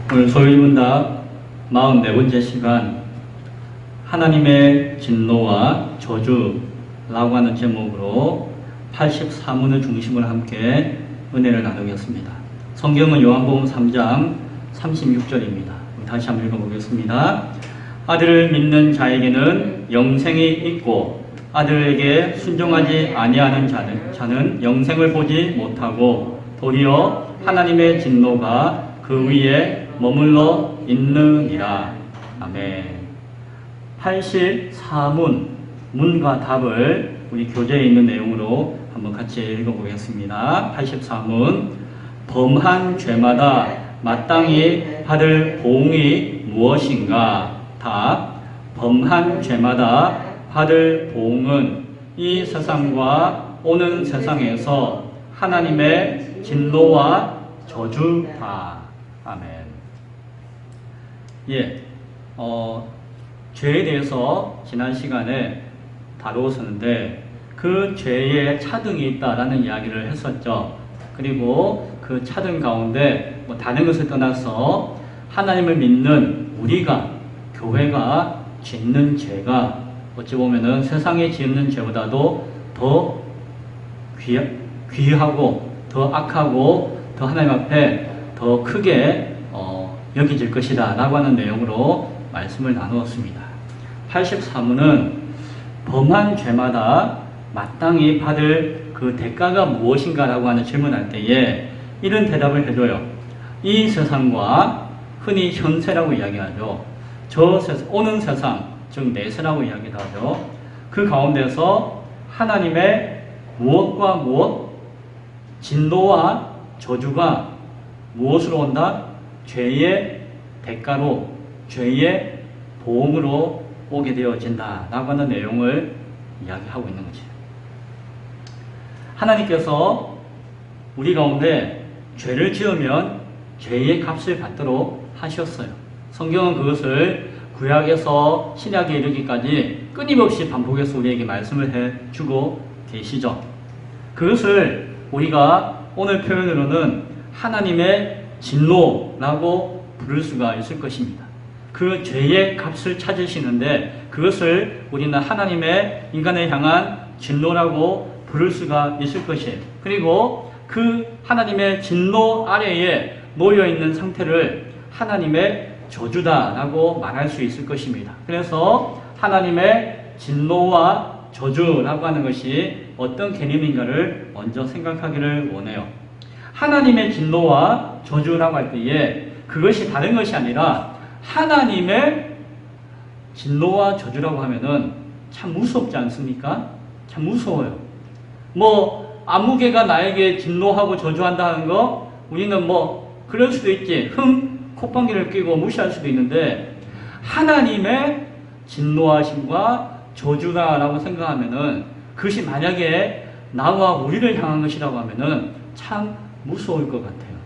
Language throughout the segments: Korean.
오늘 소유문답 44번째 시간 하나님의 진노와 저주라고 하는 제목으로 84문을 중심으로 함께 은혜를 나누겠습니다. 성경은 요한복음 3장 36절입니다. 다시 한번 읽어보겠습니다. 아들을 믿는 자에게는 영생이 있고 아들에게 순종하지 아니하는 자는 영생을 보지 못하고 도리어 하나님의 진노가 그 위에 머물러 있느니라. 아멘. 84문, 문과 답을 우리 교재에 있는 내용으로 한번 같이 읽어보겠습니다. 84문, 범한 죄마다 마땅히 받을 보응이 무엇인가? 답, 범한 죄마다 받을 보응은 이 세상과 오는 세상에서 하나님의 진노와 저주다. 아멘. 죄에 대해서 지난 시간에 다루었었는데 그 죄에 차등이 있다라는 이야기를 했었죠. 그리고 그 차등 가운데 다른 것을 떠나서 하나님을 믿는 우리가, 교회가 짓는 죄가 어찌 보면은 세상에 짓는 죄보다도 더 귀하고 더 악하고 더 하나님 앞에 더 크게 여겨질 것이다 라고 하는 내용으로 말씀을 나누었습니다. 83문은 범한 죄마다 마땅히 받을 그 대가가 무엇인가 라고 하는 질문할 때에 이런 대답을 해줘요. 이 세상과 흔히 현세라고 이야기하죠. 오는 세상, 즉 내세라고 이야기도 하죠. 그 가운데서 하나님의 무엇과 무엇? 진노와 저주가 무엇으로 온다? 죄의 대가로, 죄의 보응으로 오게 되어진다 라고 하는 내용을 이야기하고 있는 거지. 하나님께서 우리 가운데 죄를 지으면 죄의 값을 받도록 하셨어요. 성경은 그것을 구약에서 신약에 이르기까지 끊임없이 반복해서 우리에게 말씀을 해주고 계시죠. 그것을 우리가 오늘 표현으로는 하나님의 진노라고 부를 수가 있을 것입니다. 그 죄의 값을 찾으시는데 그것을 우리는 하나님의 인간을 향한 진노라고 부를 수가 있을 것이에요. 그리고 그 하나님의 진노 아래에 놓여있는 상태를 하나님의 저주다라고 말할 수 있을 것입니다. 그래서 하나님의 진노와 저주라고 하는 것이 어떤 개념인가를 먼저 생각하기를 원해요. 하나님의 진노와 저주라고 할 때에 그것이 다른 것이 아니라 하나님의 진노와 저주라고 하면은 참 무섭지 않습니까? 참 무서워요. 아무개가 나에게 진노하고 저주한다는 거 우리는 그럴 수도 있지. 콧방귀를 뀌고 무시할 수도 있는데 하나님의 진노하심과 저주다라고 생각하면은 그것이 만약에 나와 우리를 향한 것이라고 하면은 참 무서울 것 같아요.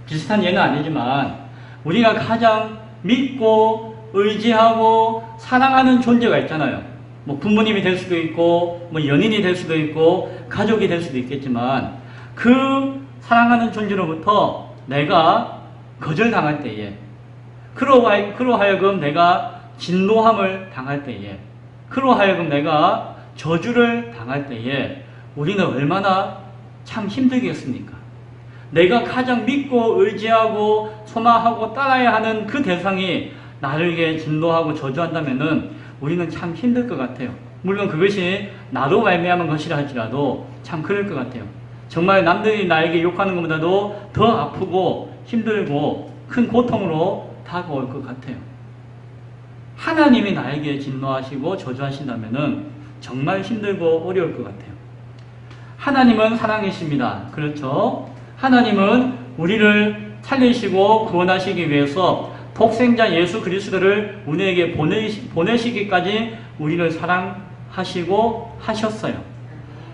비슷한 예는 아니지만 우리가 가장 믿고 의지하고 사랑하는 존재가 있잖아요. 부모님이 될 수도 있고 연인이 될 수도 있고 가족이 될 수도 있겠지만 그 사랑하는 존재로부터 내가 거절당할 때에 그로하여금 내가 진노함을 당할 때에 그로하여금 내가 저주를 당할 때에 우리는 얼마나 참 힘들겠습니까? 내가 가장 믿고 의지하고 소망하고 따라야 하는 그 대상이 나에게 진노하고 저주한다면은 우리는 참 힘들 것 같아요. 물론 그것이 나로 말미암은 것이라 할지라도 참 그럴 것 같아요. 정말 남들이 나에게 욕하는 것보다도 더 아프고 힘들고 큰 고통으로 다가올 것 같아요. 하나님이 나에게 진노하시고 저주하신다면은 정말 힘들고 어려울 것 같아요. 하나님은 사랑이십니다. 그렇죠? 하나님은 우리를 살리시고 구원하시기 위해서 독생자 예수 그리스도를 우리에게 보내시기까지 우리를 사랑하시고 하셨어요.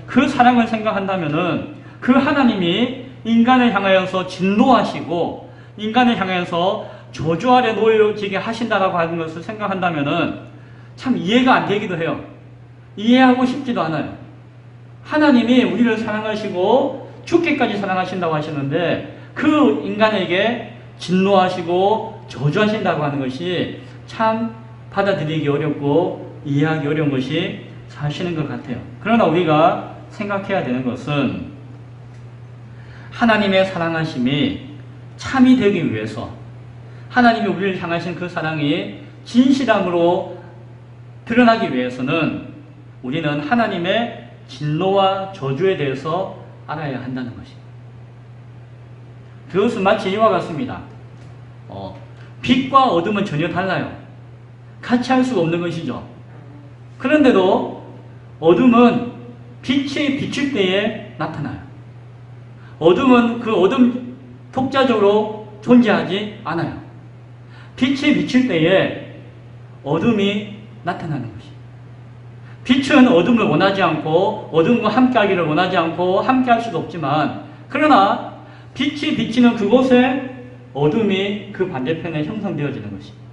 그 사랑을 생각한다면은 그 하나님이 인간을 향하여서 진노하시고 인간을 향하여서 저주 아래 놓여지게 하신다라고 하는 것을 생각한다면은 참 이해가 안 되기도 해요. 이해하고 싶지도 않아요. 하나님이 우리를 사랑하시고 죽기까지 사랑하신다고 하시는데 그 인간에게 진노하시고 저주하신다고 하는 것이 참 받아들이기 어렵고 이해하기 어려운 것이 사실인 것 같아요. 그러나 우리가 생각해야 되는 것은 하나님의 사랑하심이 참이 되기 위해서 하나님이 우리를 향하신 그 사랑이 진실함으로 드러나기 위해서는 우리는 하나님의 진노와 저주에 대해서 알아야 한다는 것입니다. 그것은 마치 이와 같습니다. 빛과 어둠은 전혀 달라요. 같이 할 수가 없는 것이죠. 그런데도 어둠은 빛이 비칠 때에 나타나요. 어둠은 그 어둠 독자적으로 존재하지 않아요. 빛이 비칠 때에 어둠이 나타나는 것입니다. 빛은 어둠을 원하지 않고 어둠과 함께하기를 원하지 않고 함께할 수도 없지만 그러나 빛이 비치는 그곳에 어둠이 그 반대편에 형성되어지는 것입니다.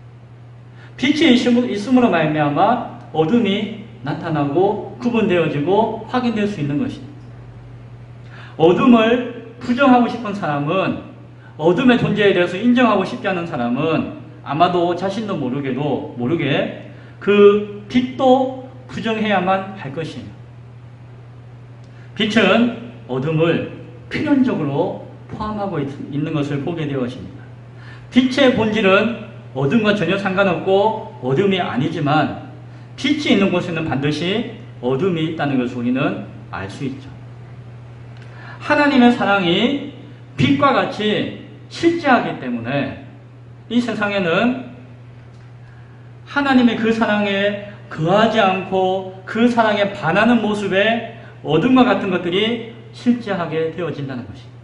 빛이 있음으로 말미암아 어둠이 나타나고 구분되어지고 확인될 수 있는 것입니다. 어둠을 부정하고 싶은 사람은 어둠의 존재에 대해서 인정하고 싶지 않은 사람은 아마도 자신도 모르게 그 빛도 부정해야만 할 것입니다. 빛은 어둠을 필연적으로 포함하고 있는 것을 보게 되어집니다. 빛의 본질은 어둠과 전혀 상관없고 어둠이 아니지만 빛이 있는 곳에는 반드시 어둠이 있다는 것을 우리는 알 수 있죠. 하나님의 사랑이 빛과 같이 실제하기 때문에 이 세상에는 하나님의 그 사랑에 거하지 않고 그 사랑에 반하는 모습에 어둠과 같은 것들이 실제하게 되어진다는 것입니다.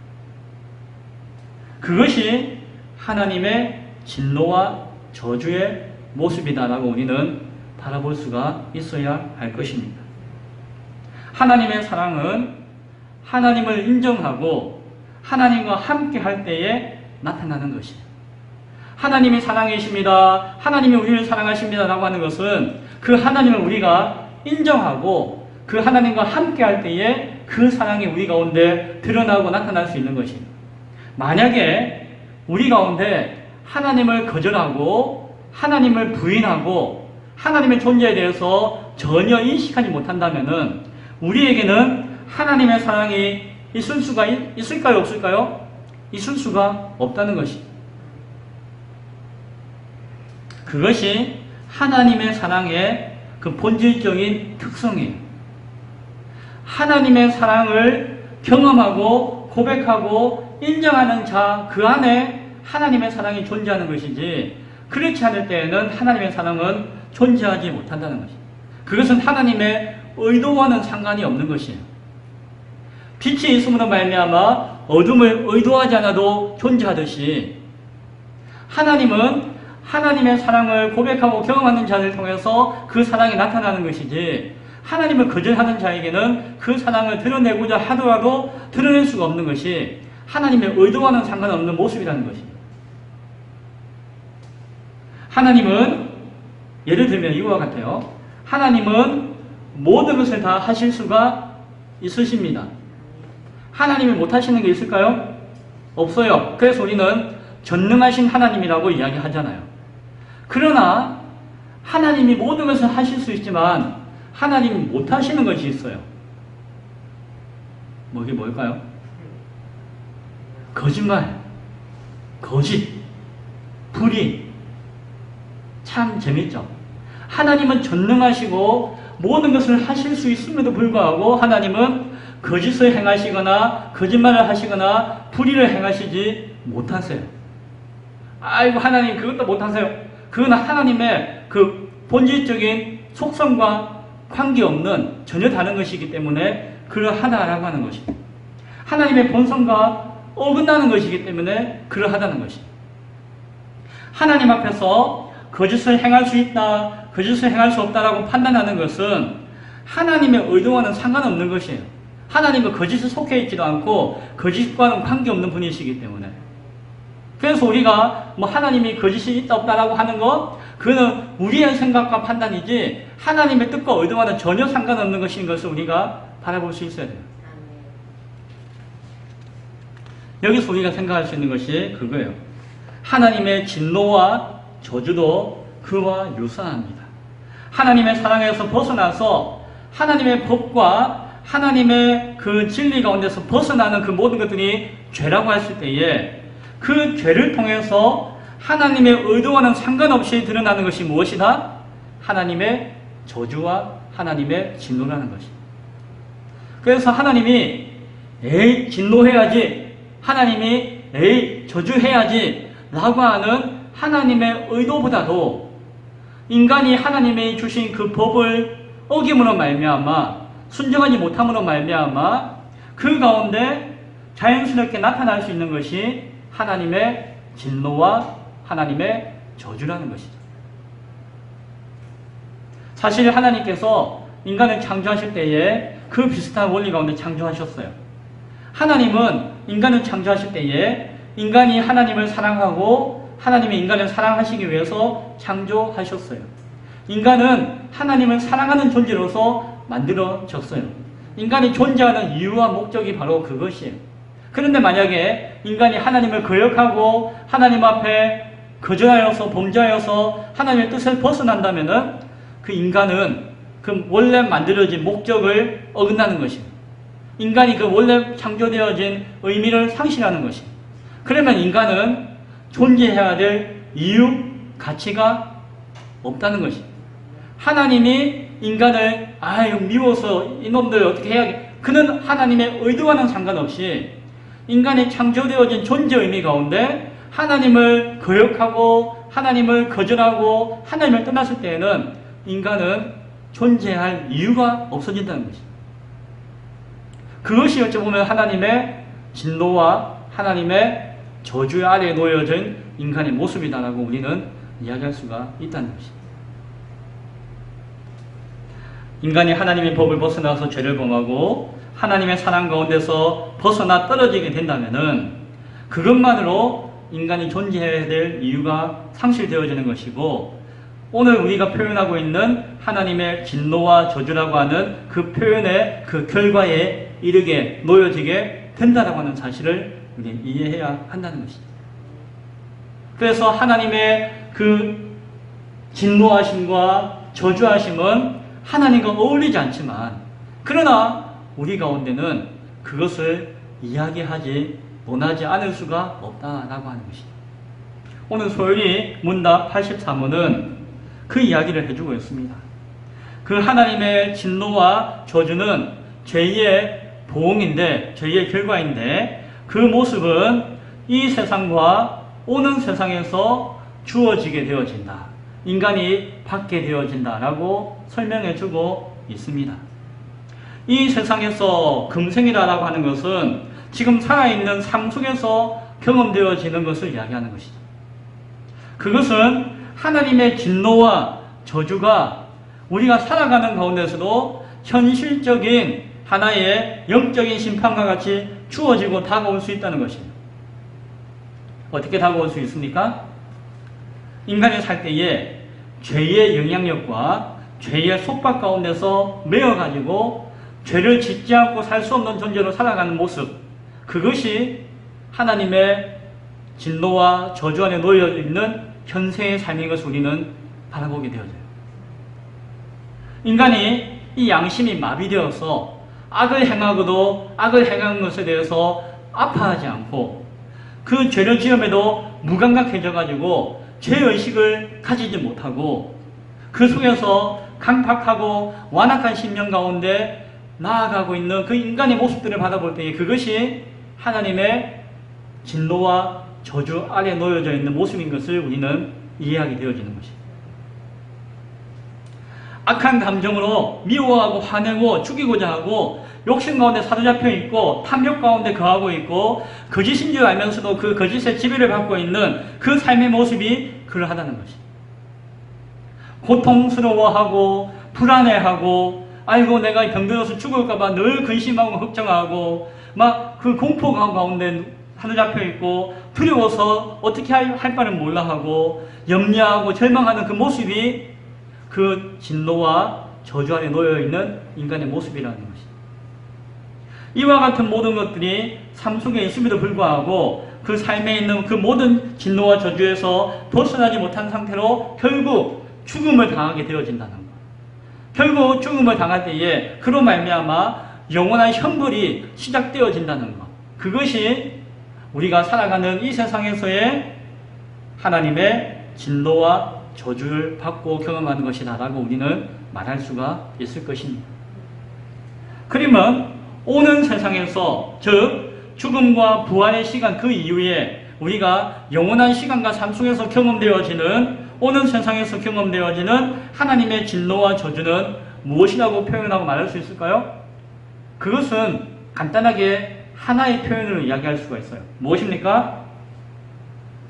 그것이 하나님의 진노와 저주의 모습이다라고 우리는 바라볼 수가 있어야 할 것입니다. 하나님의 사랑은 하나님을 인정하고 하나님과 함께 할 때에 나타나는 것이에요. 하나님이 사랑이십니다. 하나님이 우리를 사랑하십니다. 라고 하는 것은 그 하나님을 우리가 인정하고 그 하나님과 함께 할 때에 그 사랑이 우리 가운데 드러나고 나타날 수 있는 것입니다. 만약에 우리 가운데 하나님을 거절하고 하나님을 부인하고 하나님의 존재에 대해서 전혀 인식하지 못한다면은 우리에게는 하나님의 사랑이 있을 수가 있을까요? 없을까요? 있을 수가 없다는 것입니다. 그것이 하나님의 사랑의 그 본질적인 특성이에요. 하나님의 사랑을 경험하고 고백하고 인정하는 자, 그 안에 하나님의 사랑이 존재하는 것이지 그렇지 않을 때에는 하나님의 사랑은 존재하지 못한다는 것입니다. 그것은 하나님의 의도와는 상관이 없는 것이에요. 빛이 있음으로 말미암아 어둠을 의도하지 않아도 존재하듯이 하나님은 하나님의 사랑을 고백하고 경험하는 자를 통해서 그 사랑이 나타나는 것이지 하나님을 거절하는 자에게는 그 사랑을 드러내고자 하더라도 드러낼 수가 없는 것이 하나님의 의도와는 상관없는 모습이라는 것입니다. 하나님은 예를 들면 이와 같아요. 하나님은 모든 것을 다 하실 수가 있으십니다. 하나님이 못하시는 게 있을까요? 없어요. 그래서 우리는 전능하신 하나님이라고 이야기하잖아요. 그러나 하나님이 모든 것을 하실 수 있지만 하나님이 못하시는 것이 있어요. 그게 뭘까요? 거짓말, 거짓, 불의. 참 재밌죠? 하나님은 전능하시고 모든 것을 하실 수 있음에도 불구하고 하나님은 거짓을 행하시거나 거짓말을 하시거나 불의를 행하시지 못하세요. 아이고 하나님 그것도 못하세요. 그건 하나님의 그 본질적인 속성과 관계없는 전혀 다른 것이기 때문에 그러하다라고 하는 것입니다. 하나님의 본성과 어긋나는 것이기 때문에 그러하다는 것입니다. 하나님 앞에서 거짓을 행할 수 있다, 거짓을 행할 수 없다라고 판단하는 것은 하나님의 의도와는 상관없는 것이에요. 하나님은 거짓에 속해 있지도 않고 거짓과는 관계없는 분이시기 때문에. 그래서 우리가 하나님이 거짓이 있다 없다라고 하는 것, 그거는 우리의 생각과 판단이지 하나님의 뜻과 의도와는 전혀 상관없는 것인 것을 우리가 바라볼 수 있어야 돼요. 여기서 우리가 생각할 수 있는 것이 그거예요. 하나님의 진노와 저주도 그와 유사합니다. 하나님의 사랑에서 벗어나서 하나님의 법과 하나님의 그 진리 가운데서 벗어나는 그 모든 것들이 죄라고 했을 때에 그 죄를 통해서 하나님의 의도와는 상관없이 드러나는 것이 무엇이다? 하나님의 저주와 하나님의 진노라는 것입니다. 그래서 하나님이 에이 진노해야지, 하나님이 에이 저주해야지 라고 하는 하나님의 의도보다도 인간이 하나님이 주신 그 법을 어김으로 말미암아 순종하지 못함으로 말미암아 그 가운데 자연스럽게 나타날 수 있는 것이 하나님의 진노와 하나님의 저주라는 것이죠. 사실 하나님께서 인간을 창조하실 때에 그 비슷한 원리 가운데 창조하셨어요. 하나님은 인간을 창조하실 때에 인간이 하나님을 사랑하고 하나님이 인간을 사랑하시기 위해서 창조하셨어요. 인간은 하나님을 사랑하는 존재로서 만들어졌어요. 인간이 존재하는 이유와 목적이 바로 그것이에요. 그런데 만약에 인간이 하나님을 거역하고 하나님 앞에 거절하여서 범죄하여서 하나님의 뜻을 벗어난다면은 그 인간은 그 원래 만들어진 목적을 어긋나는 것입니다. 인간이 그 원래 창조되어진 의미를 상실하는 것입니다. 그러면 인간은 존재해야 될 이유, 가치가 없다는 것입니다. 하나님이 인간을 미워서 이놈들 어떻게 해야겠 그는 하나님의 의도와는 상관없이 인간이 창조되어진 존재 의미 가운데 하나님을 거역하고 하나님을 거절하고 하나님을 떠났을 때에는 인간은 존재할 이유가 없어진다는 것입니다. 그것이 어찌 보면 하나님의 진노와 하나님의 저주 아래에 놓여진 인간의 모습이다라고 우리는 이야기할 수가 있다는 것입니다. 인간이 하나님의 법을 벗어나서 죄를 범하고 하나님의 사랑 가운데서 벗어나 떨어지게 된다면은 그것만으로 인간이 존재해야 될 이유가 상실되어지는 것이고, 오늘 우리가 표현하고 있는 하나님의 진노와 저주라고 하는 그 표현의 그 결과에 이르게 놓여지게 된다라고 하는 사실을 우리는 이해해야 한다는 것이죠. 그래서 하나님의 그 진노하심과 저주하심은 하나님과 어울리지 않지만, 그러나 우리 가운데는 그것을 이야기하지 논하지 않을 수가 없다라고 하는 것입니다. 오늘 소연이 문답 83호는 그 이야기를 해주고 있습니다. 그 하나님의 진노와 저주는 죄의 보응인데, 죄의 결과인데, 그 모습은 이 세상과 오는 세상에서 주어지게 되어진다. 인간이 받게 되어진다라고 설명해주고 있습니다. 이 세상에서 금생이라고 하는 것은 지금 살아있는 삶 속에서 경험되어지는 것을 이야기하는 것이죠. 그것은 하나님의 진노와 저주가 우리가 살아가는 가운데서도 현실적인 하나의 영적인 심판과 같이 주어지고 다가올 수 있다는 것입니다. 어떻게 다가올 수 있습니까? 인간이 살 때에 죄의 영향력과 죄의 속박 가운데서 매여가지고 죄를 짓지 않고 살 수 없는 존재로 살아가는 모습, 그것이 하나님의 진노와 저주 안에 놓여있는 현세의 삶인 것을 우리는 바라보게 되어져요. 인간이 이 양심이 마비되어서 악을 행하고도 악을 행한 것에 대해서 아파하지 않고 그 죄를 지음에도 무감각해져가지고 죄의식을 가지지 못하고 그 속에서 강팍하고 완악한 심령 가운데 나아가고 있는 그 인간의 모습들을 바라볼 때에 그것이 하나님의 진노와 저주 아래 놓여져 있는 모습인 것을 우리는 이해하게 되어지는 것입니다. 악한 감정으로 미워하고 화내고 죽이고자 하고 욕심 가운데 사로잡혀 있고 탐욕 가운데 거하고 있고 거짓인 줄 알면서도 그 거짓의 지배를 받고 있는 그 삶의 모습이 그러하다는 것입니다. 고통스러워하고 불안해하고 아이고 내가 병들어서 죽을까봐 늘 근심하고 걱정하고 막 그 공포 가운데 사로잡혀 있고 두려워서 어떻게 할 바를 몰라 하고 염려하고 절망하는 그 모습이 그 진노와 저주 안에 놓여있는 인간의 모습이라는 것입니다. 이와 같은 모든 것들이 삶 속에 있음에도 불구하고 그 삶에 있는 그 모든 진노와 저주에서 벗어나지 못한 상태로 결국 죽음을 당하게 되어진다는 것. 결국 죽음을 당할 때에 그로 말미암아 영원한 형벌이 시작되어진다는 것. 그것이 우리가 살아가는 이 세상에서의 하나님의 진노와 저주를 받고 경험하는 것이다라고 우리는 말할 수가 있을 것입니다. 그러면 오는 세상에서 즉 죽음과 부활의 시간 그 이후에 우리가 영원한 시간과 삶 속에서 경험되어지는 오는 세상에서 경험되어지는 하나님의 진노와 저주는 무엇이라고 표현하고 말할 수 있을까요? 그것은 간단하게 하나의 표현으로 이야기할 수가 있어요. 무엇입니까?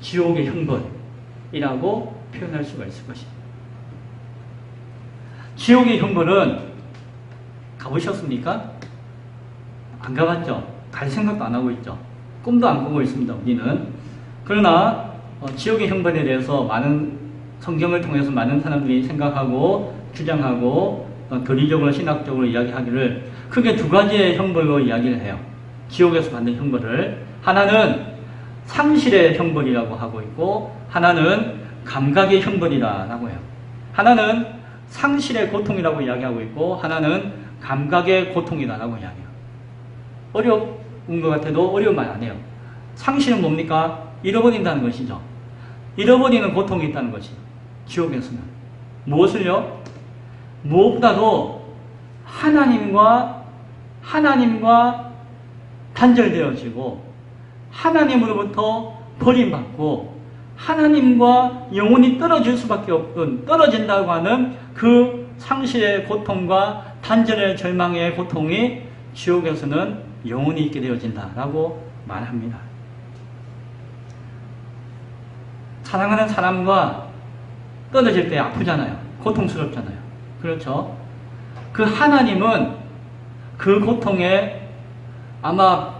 지옥의 형벌이라고 표현할 수가 있을 것입니다. 지옥의 형벌은 가보셨습니까? 안 가봤죠? 갈 생각도 안 하고 있죠. 꿈도 안 꾸고 있습니다. 우리는. 그러나 지옥의 형벌에 대해서 많은 성경을 통해서 많은 사람들이 생각하고 주장하고 교리적으로 신학적으로 이야기하기를 크게 두 가지의 형벌로 이야기를 해요. 지옥에서 받는 형벌을. 하나는 상실의 형벌이라고 하고 있고 하나는 감각의 형벌이라고 해요. 하나는 상실의 고통이라고 이야기하고 있고 하나는 감각의 고통이라고 이야기해요. 어려운 것 같아도 어려운 말 안 해요. 상실은 뭡니까? 잃어버린다는 것이죠. 잃어버리는 고통이 있다는 것이 지옥에서는. 무엇을요? 무엇보다도 하나님과 단절되어지고 하나님으로부터 버림받고 하나님과 영원히 떨어질 수밖에 없던 떨어진다고 하는 그 상실의 고통과 단절의 절망의 고통이 지옥에서는 영원히 있게 되어진다라고 말합니다. 사랑하는 사람과 떨어질 때 아프잖아요. 고통스럽잖아요. 그렇죠? 그 하나님은 그 고통에 아마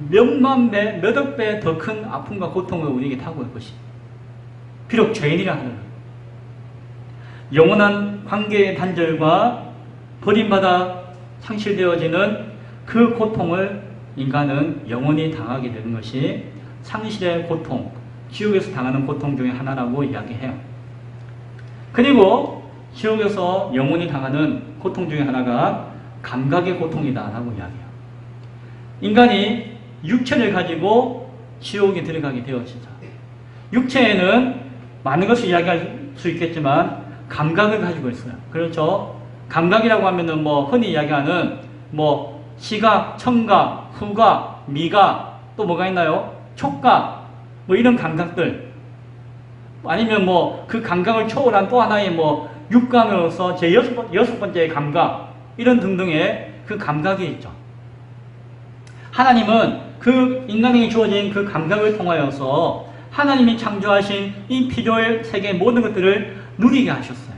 몇만 배, 몇억 배 더 큰 아픔과 고통을 우리에게 타고 올 것입니다. 비록 죄인이라 하더라도 영원한 관계의 단절과 버림받아 상실되어지는 그 고통을 인간은 영원히 당하게 되는 것이 상실의 고통, 지옥에서 당하는 고통 중에 하나라고 이야기해요. 그리고 지옥에서 영원히 당하는 고통 중에 하나가 감각의 고통이다라고 이야기해요. 인간이 육체를 가지고 지옥에 들어가게 되어지죠. 육체에는 많은 것을 이야기할 수 있겠지만 감각을 가지고 있어요. 그렇죠? 감각이라고 하면은 흔히 이야기하는 시각, 청각, 후각, 미각, 또 뭐가 있나요? 촉각, 이런 감각들. 아니면 그 감각을 초월한 또 하나의 육감으로서 제 여섯 번째의 감각, 이런 등등의 그 감각이 있죠. 하나님은 그 인간에게 주어진 그 감각을 통하여서 하나님이 창조하신 이 피조의 세계 모든 것들을 누리게 하셨어요.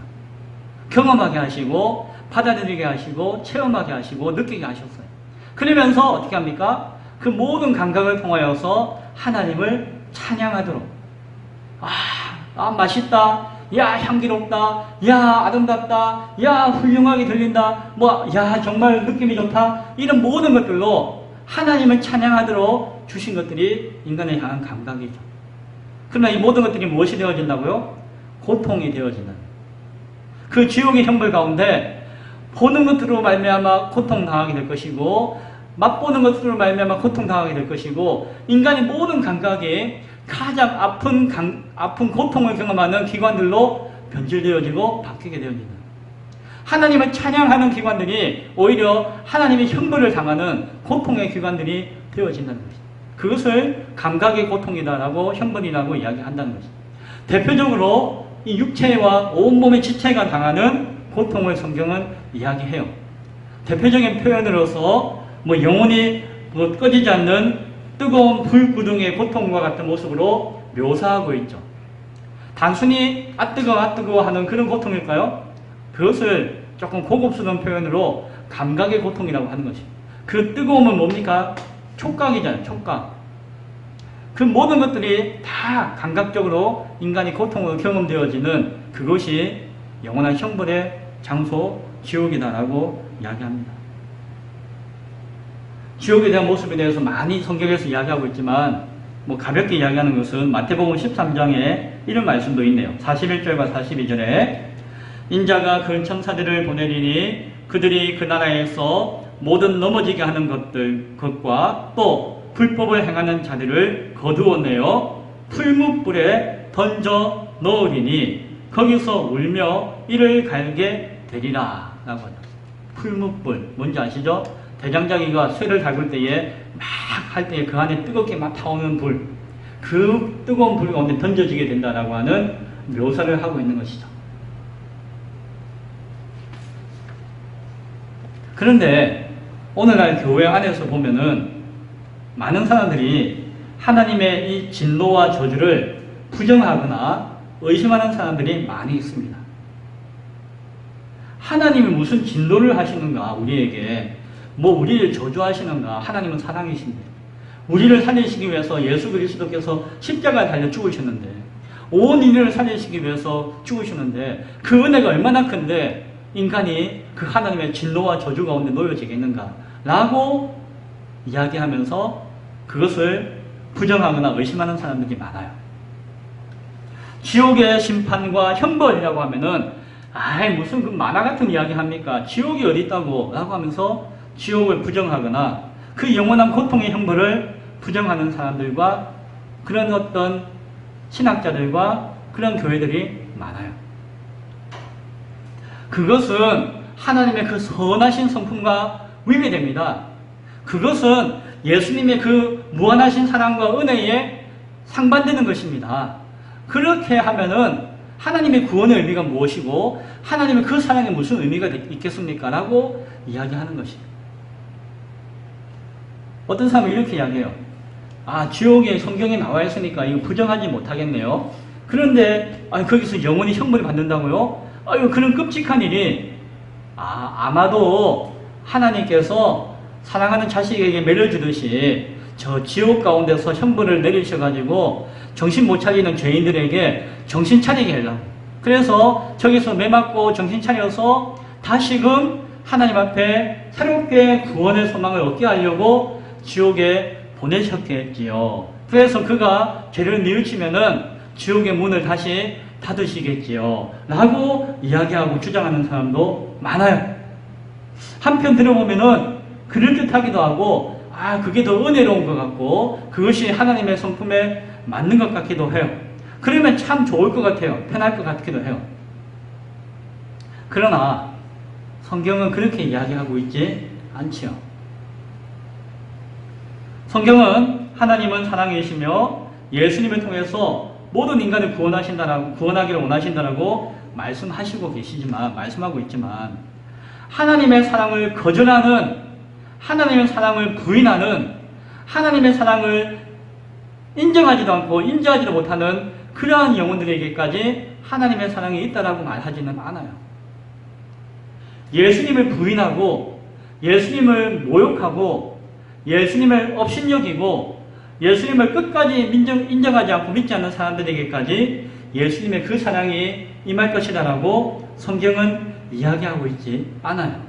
경험하게 하시고, 받아들이게 하시고, 체험하게 하시고, 느끼게 하셨어요. 그러면서 어떻게 합니까? 그 모든 감각을 통하여서 하나님을 찬양하도록. 맛있다. 야, 향기롭다. 야, 아름답다. 야, 훌륭하게 들린다. 야, 정말 느낌이 좋다. 이런 모든 것들로 하나님을 찬양하도록 주신 것들이 인간을 향한 감각이죠. 그러나 이 모든 것들이 무엇이 되어진다고요? 고통이 되어진다. 그 지옥의 형벌 가운데 보는 것으로 말미암아 고통당하게 될 것이고, 맛보는 것으로 말미암아 고통당하게 될 것이고, 인간의 모든 감각이 가장 아픈 고통을 경험하는 기관들로 변질되어지고 바뀌게 되어진다. 하나님을 찬양하는 기관들이 오히려 하나님의 형벌을 당하는 고통의 기관들이 되어진다는 것입니다. 그것을 감각의 고통이다라고 형벌이라고 이야기한다는 것입니다. 대표적으로 이 육체와 온몸의 지체가 당하는 고통을 성경은 이야기해요. 대표적인 표현으로서 영원히 꺼지지 않는 뜨거운 불구덩이의 고통과 같은 모습으로 묘사하고 있죠. 단순히 뜨거워 하는 그런 고통일까요? 그것을 조금 고급스러운 표현으로 감각의 고통이라고 하는 것입니다. 그 뜨거움은 뭡니까? 촉각이잖아요. 촉각. 그 모든 것들이 다 감각적으로 인간이 고통으로 경험되어지는 그것이 영원한 형벌의 장소 지옥이다라고 이야기합니다. 지옥에 대한 모습에 대해서 많이 성경에서 이야기하고 있지만 뭐 가볍게 이야기하는 것은 마태복음 13장에 이런 말씀도 있네요. 41절과 42절에 인자가 그 천사들을 보내리니 그들이 그 나라에서 모든 넘어지게 하는 것과 또 불법을 행하는 자들을 거두어내어 풀무불에 던져 넣으리니 거기서 울며 이를 갈게 되리라 라고 하죠. 풀무불 뭔지 아시죠? 대장장이가 쇠를 닮을 때에 막 할 때에 그 안에 뜨겁게 막 타오는 불, 그 뜨거운 불 가운데 던져지게 된다라고 하는 묘사를 하고 있는 것이죠. 그런데 오늘날 교회 안에서 보면은 많은 사람들이 하나님의 이 진노와 저주를 부정하거나 의심하는 사람들이 많이 있습니다. 하나님이 무슨 진노를 하시는가, 우리에게 뭐 우리를 저주하시는가. 하나님은 사랑이신데 우리를 살리시기 위해서 예수 그리스도께서 십자가에 달려 죽으셨는데, 온 인류를 살리시기 위해서 죽으셨는데 그 은혜가 얼마나 큰데 인간이 그 하나님의 진노와 저주 가운데 놓여지겠는가 라고 이야기하면서 그것을 부정하거나 의심하는 사람들이 많아요. 지옥의 심판과 형벌이라고 하면은 아이 무슨 그 만화 같은 이야기 합니까? 지옥이 어디 있다고 라고 하면서 지옥을 부정하거나 그 영원한 고통의 형벌을 부정하는 사람들과 그런 어떤 신학자들과 그런 교회들이 많아요. 그것은 하나님의 그 선하신 성품과 위배됩니다. 그것은 예수님의 그 무한하신 사랑과 은혜에 상반되는 것입니다. 그렇게 하면은 하나님의 구원의 의미가 무엇이고 하나님의 그 사랑에 무슨 의미가 있겠습니까? 라고 이야기하는 것입니다. 어떤 사람은 이렇게 이야기해요. 아, 지옥에 성경에 나와 있으니까 이거 부정하지 못하겠네요. 그런데 거기서 영원히 형벌을 받는다고요? 아유, 그런 끔찍한 일이 아마도 하나님께서 사랑하는 자식에게 매를 주듯이 저 지옥 가운데서 형벌을 내리셔가지고 정신 못 차리는 죄인들에게 정신 차리게 하려고. 그래서 저기서 매맞고 정신 차려서 다시금 하나님 앞에 새롭게 구원의 소망을 얻게 하려고 지옥에 보내셨겠지요. 그래서 그가 죄를 뉘우치면은 지옥의 문을 다시 닫으시겠지요. 라고 이야기하고 주장하는 사람도 많아요. 한편 들어보면은 그럴듯하기도 하고, 그게 더 은혜로운 것 같고, 그것이 하나님의 성품에 맞는 것 같기도 해요. 그러면 참 좋을 것 같아요. 편할 것 같기도 해요. 그러나 성경은 그렇게 이야기하고 있지 않지요. 성경은 하나님은 사랑이시며 예수님을 통해서 모든 인간을 구원하기를 원하신다라고 말씀하고 있지만, 하나님의 사랑을 거절하는, 하나님의 사랑을 부인하는, 하나님의 사랑을 인정하지도 않고 인정하지도 못하는 그러한 영혼들에게까지 하나님의 사랑이 있다라고 말하지는 않아요. 예수님을 부인하고 예수님을 모욕하고 예수님을 업신여기고 예수님을 끝까지 인정하지 않고 믿지 않는 사람들에게까지 예수님의 그 사랑이 임할 것이다라고 성경은 이야기하고 있지 않아요.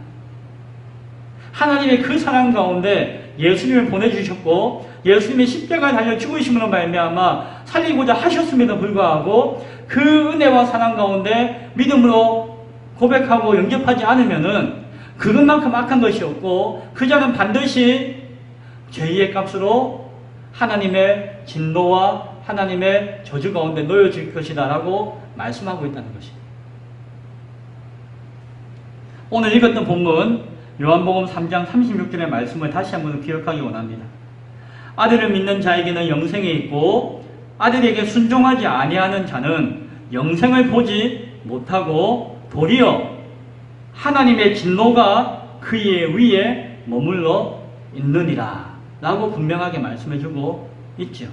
하나님의 그 사랑 가운데 예수님을 보내주셨고 예수님의 십자가에 달려 죽으심으로 말미암아 살리고자 하셨음에도 불구하고 그 은혜와 사랑 가운데 믿음으로 고백하고 영접하지 않으면은 그것만큼 악한 것이 없고 그 자는 반드시 죄의 값으로 하나님의 진노와 하나님의 저주 가운데 놓여질 것이다 라고 말씀하고 있다는 것입니다. 오늘 읽었던 본문 요한복음 3장 36절의 말씀을 다시 한번 기억하기 원합니다. 아들을 믿는 자에게는 영생이 있고 아들에게 순종하지 아니하는 자는 영생을 보지 못하고 도리어 하나님의 진노가 그의 위에 머물러 있느니라 라고 분명하게 말씀해주고 있죠.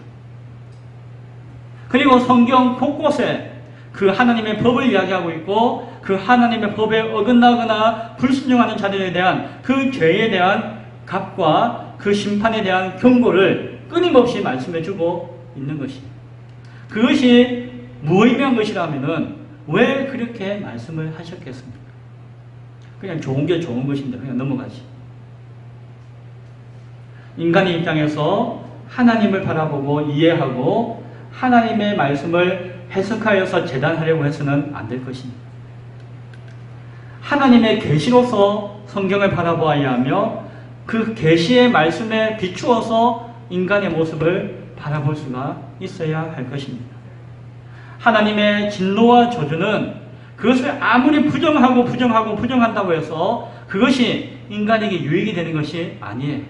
그리고 성경 곳곳에 그 하나님의 법을 이야기하고 있고 그 하나님의 법에 어긋나거나 불순종하는 자들에 대한 그 죄에 대한 값과 그 심판에 대한 경고를 끊임없이 말씀해주고 있는 것입니다. 그것이 무의미한 것이라면 왜 그렇게 말씀을 하셨겠습니까? 그냥 좋은 게 좋은 것인데 그냥 넘어가지. 인간의 입장에서 하나님을 바라보고 이해하고 하나님의 말씀을 해석하여서 재단하려고 해서는 안 될 것입니다. 하나님의 계시로서 성경을 바라보아야 하며 그 계시의 말씀에 비추어서 인간의 모습을 바라볼 수가 있어야 할 것입니다. 하나님의 진노와 저주는 그것을 아무리 부정한다고 해서 그것이 인간에게 유익이 되는 것이 아니에요.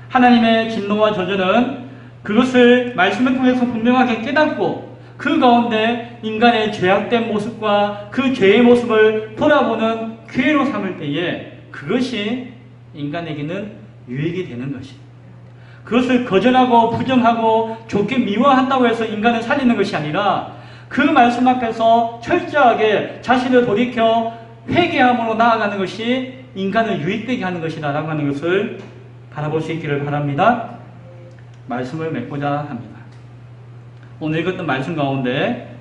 하나님의 진노와 저주는 그것을 말씀을 통해서 분명하게 깨닫고 그 가운데 인간의 죄악된 모습과 그 죄의 모습을 돌아보는 기회로 삼을 때에 그것이 인간에게는 유익이 되는 것입니다. 그것을 거절하고 부정하고 좋게 미워한다고 해서 인간을 살리는 것이 아니라 그 말씀 앞에서 철저하게 자신을 돌이켜 회개함으로 나아가는 것이 인간을 유익되게 하는 것이다라고 하는 것을 바라볼 수 있기를 바랍니다. 말씀을 맺고자 합니다. 오늘 읽었던 말씀 가운데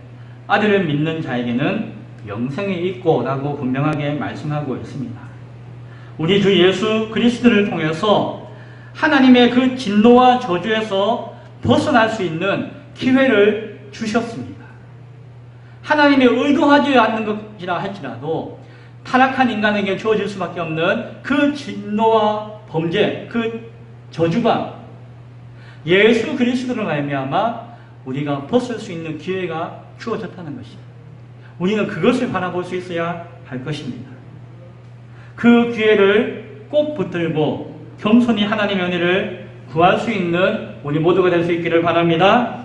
아들을 믿는 자에게는 영생이 있고 라고 분명하게 말씀하고 있습니다. 우리 주 예수 그리스도를 통해서 하나님의 그 진노와 저주에서 벗어날 수 있는 기회를 주셨습니다. 하나님이 의도하지 않는 것이라 할지라도 타락한 인간에게 주어질 수밖에 없는 그 진노와 범죄, 그 저주가 예수 그리스도로 말미암아 우리가 벗을 수 있는 기회가 주어졌다는 것입니다. 우리는 그것을 바라볼 수 있어야 할 것입니다. 그 기회를 꼭 붙들고 겸손히 하나님의 은혜를 구할 수 있는 우리 모두가 될 수 있기를 바랍니다.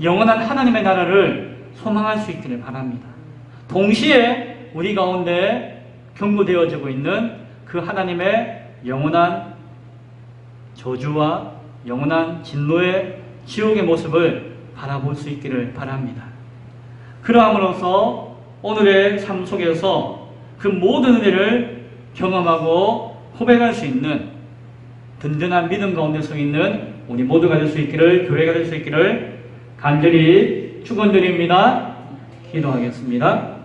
영원한 하나님의 나라를 소망할 수 있기를 바랍니다. 동시에 우리 가운데 경고되어지고 있는 그 하나님의 영원한 저주와 영원한 진노의 지옥의 모습을 바라볼 수 있기를 바랍니다. 그러함으로써 오늘의 삶 속에서 그 모든 은혜를 경험하고 고백할 수 있는 든든한 믿음 가운데 서 있는 우리 모두가 될 수 있기를, 교회가 될 수 있기를 간절히 축원드립니다. 기도하겠습니다.